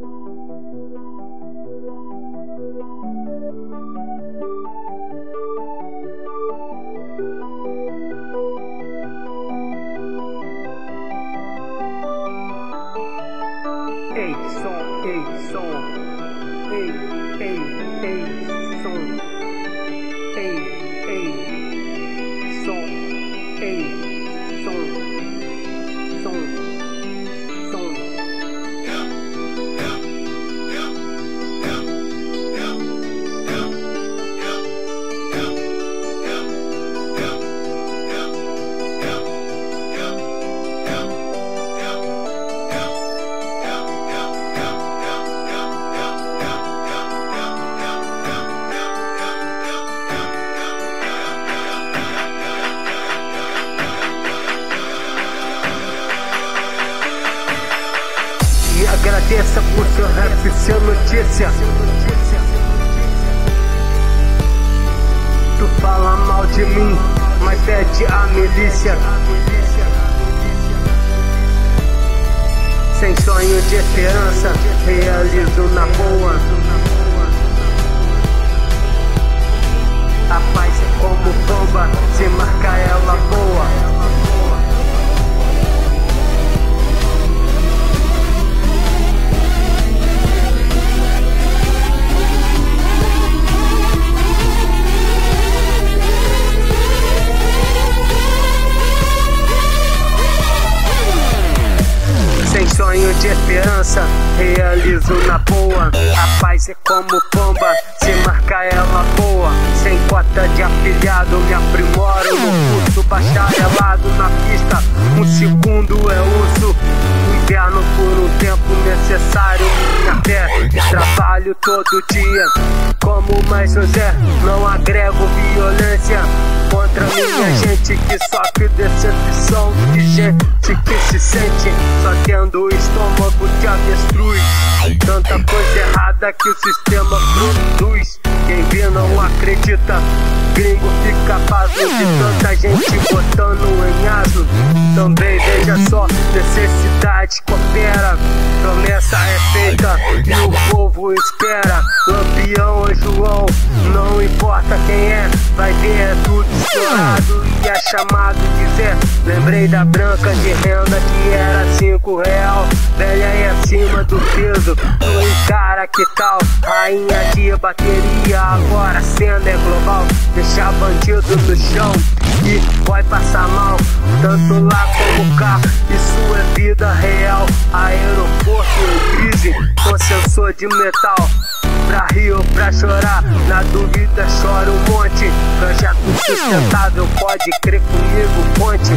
Ei, som, ei, som, ei, som, som. E agradeça por seu rap ser notícia. Tu fala mal de mim, mas pede a milícia. Sem sonho de esperança, realizo na boa. A paz é como bomba, se marcar ela boa. Sem sonho de esperança, realizo na boa. A paz é como pomba, se marcar ela boa. Sem cota de afiliado, me aprimoro no curso bacharelado na pista. Um segundo é urso, inverno por um tempo necessário. Minha fé, trabalho todo dia como mais um Zé. Não agrego violência contra minha gente que sofre decepção. De gente que se sente só tendo o estômago de avestruz. Tanta coisa errada que o sistema produz. Quem vê não acredita, gringo fica pasmo de tanta gente botando em asno. Também veja só, necessidade coopera. Promessa é feita e o povo espera. Lampião ou João, não importa quem é, vai ver é tudo estourado e é chamado de Zé. Lembrei da branca de renda que era R$5, velha e acima do peso. Tu encara que tal, rainha de bateria. Agora a cena é global, deixar bandido no chão e vai passar mal, tanto lá como cá. Isso é vida real, aeroporto em crise, com sensor de metal. Pra rir ou pra chorar, na dúvida chora um monte. Projeto sustentável, pode crer comigo, ponte.